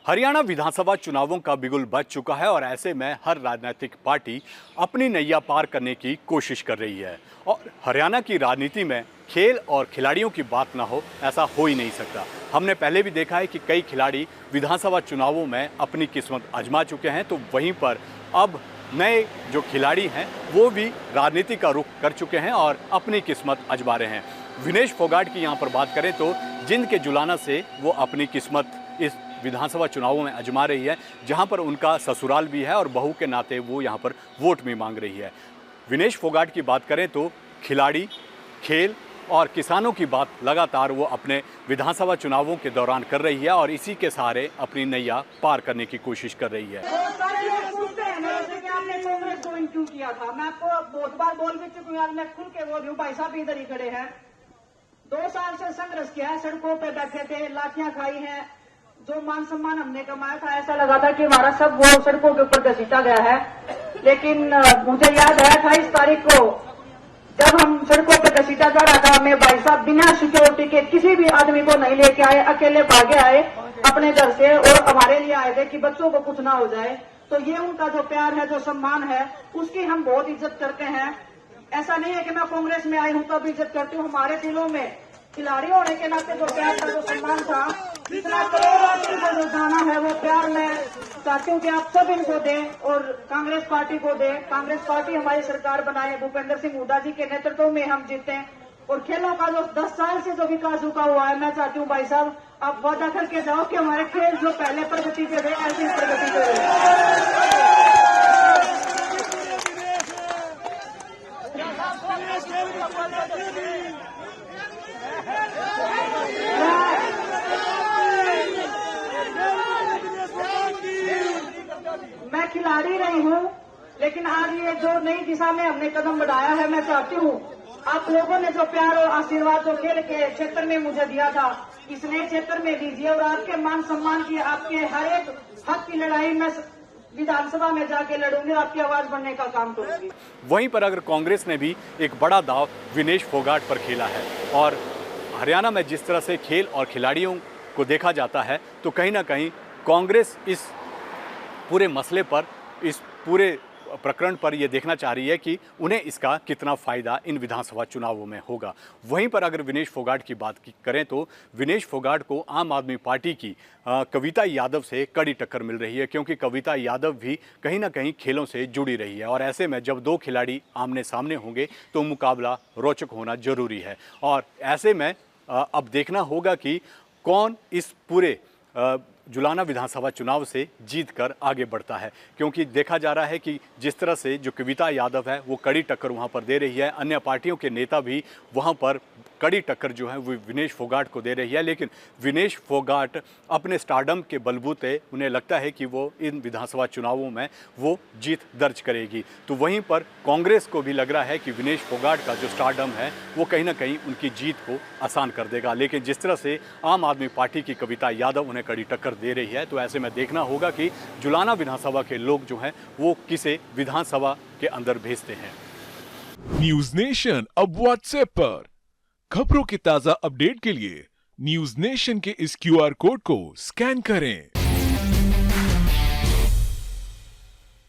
हरियाणा विधानसभा चुनावों का बिगुल बज चुका है और ऐसे में हर राजनीतिक पार्टी अपनी नैया पार करने की कोशिश कर रही है। और हरियाणा की राजनीति में खेल और खिलाड़ियों की बात ना हो, ऐसा हो ही नहीं सकता। हमने पहले भी देखा है कि कई खिलाड़ी विधानसभा चुनावों में अपनी किस्मत आजमा चुके हैं, तो वहीं पर अब नए जो खिलाड़ी हैं वो भी राजनीति का रुख कर चुके हैं और अपनी किस्मत आजमा रहे हैं। विनेश फोगाट की यहाँ पर बात करें तो जिंद के जुलाना से वो अपनी किस्मत इस विधानसभा चुनावों में आजमा रही है, जहां पर उनका ससुराल भी है और बहू के नाते वो यहां पर वोट भी मांग रही है। विनेश फोगाट की बात करें तो खिलाड़ी, खेल और किसानों की बात लगातार वो अपने विधानसभा चुनावों के दौरान कर रही है और इसी के सहारे अपनी नैया पार करने की कोशिश कर रही है। क्यों किया था? मैं आपको बहुत बार बोल भी चुकी हूँ, मैं खुल के बोल रही हूँ। भाई साहब इधर ही खड़े हैं। 2 साल से संघर्ष किया है, सड़कों पे बैठे थे, लाठियां खाई हैं। जो मान सम्मान हमने कमाया था, ऐसा लगा था कि हमारा सब वो सड़कों के ऊपर घसीटा गया है। लेकिन मुझे याद है 28 तारीख को जब हम सड़कों पे घसीटा जा रहा था, मैं भाई साहब बिना सिक्योरिटी के किसी भी आदमी को नहीं लेके आए, अकेले भागे आए अपने घर से और हमारे लिए आए थे कि बच्चों को कुछ ना हो जाए। तो ये उनका जो प्यार है, जो सम्मान है, उसकी हम बहुत इज्जत करते हैं। ऐसा नहीं है कि मैं कांग्रेस में आई हूं तो भी इज्जत करती हूँ। हमारे दिलों में खिलाड़ी होने के नाते जो प्यार का जो सम्मान था, इतना करोड़ों का जो जाना है, वो प्यार मैं चाहती हूँ कि आप सब इनको दें और कांग्रेस पार्टी को दें। कांग्रेस पार्टी हमारी सरकार बनाए, भूपेंद्र सिंह हुड्डा जी के नेतृत्व में हम जीते और खेलों का जो 10 साल से जो विकास रुका हुआ है, मैं चाहती हूँ भाई साहब आप वादा करके जाओ कि हमारे खेल जो पहले प्रगति पे थे ऐसी प्रगति पे रहे। मैं खिलाड़ी रही हूँ, लेकिन आज ये जो नई दिशा में हमने कदम बढ़ाया है, मैं चाहती हूँ आप लोगों ने जो प्यार और आशीर्वाद जो खेल के क्षेत्र में मुझे दिया था, इस नए क्षेत्र में दीजिए और आपके मान सम्मान की, आपके हर एक हक की लड़ाई में विधानसभा में जाके लड़ूंगी, आपकी आवाज बनने का काम करूंगी। वहीं पर अगर कांग्रेस ने भी एक बड़ा दाव विनेश फोगाट पर खेला है और हरियाणा में जिस तरह से खेल और खिलाड़ियों को देखा जाता है, तो कहीं ना कहीं कांग्रेस इस पूरे मसले पर, इस पूरे प्रकरण पर यह देखना चाह रही है कि उन्हें इसका कितना फ़ायदा इन विधानसभा चुनावों में होगा। वहीं पर अगर विनेश फोगाट की बात करें तो विनेश फोगाट को आम आदमी पार्टी की कविता यादव से कड़ी टक्कर मिल रही है, क्योंकि कविता यादव भी कहीं ना कहीं खेलों से जुड़ी रही है और ऐसे में जब 2 खिलाड़ी आमने सामने होंगे तो मुकाबला रोचक होना जरूरी है। और ऐसे में अब देखना होगा कि कौन इस पूरे जुलाना विधानसभा चुनाव से जीत कर आगे बढ़ता है, क्योंकि देखा जा रहा है कि जिस तरह से जो कविता यादव है वो कड़ी टक्कर वहां पर दे रही है, अन्य पार्टियों के नेता भी वहां पर कड़ी टक्कर जो है वो विनेश फोगाट को दे रही है। लेकिन विनेश फोगाट अपने स्टारडम के बलबूते उन्हें लगता है कि वो इन विधानसभा चुनावों में वो जीत दर्ज करेगी। तो वहीं पर कांग्रेस को भी लग रहा है कि विनेश फोगाट का जो स्टारडम है वो कहीं ना कहीं उनकी जीत को आसान कर देगा। लेकिन जिस तरह से आम आदमी पार्टी की कविता यादव उन्हें कड़ी टक्कर दे रही है, तो ऐसे में देखना होगा कि जुलाना विधानसभा के लोग जो हैं वो किसे विधानसभा के अंदर भेजते हैं। न्यूज नेशन अब व्हाट्सएप पर खबरों के ताजा अपडेट के लिए न्यूज नेशन के इस QR कोड को स्कैन करें।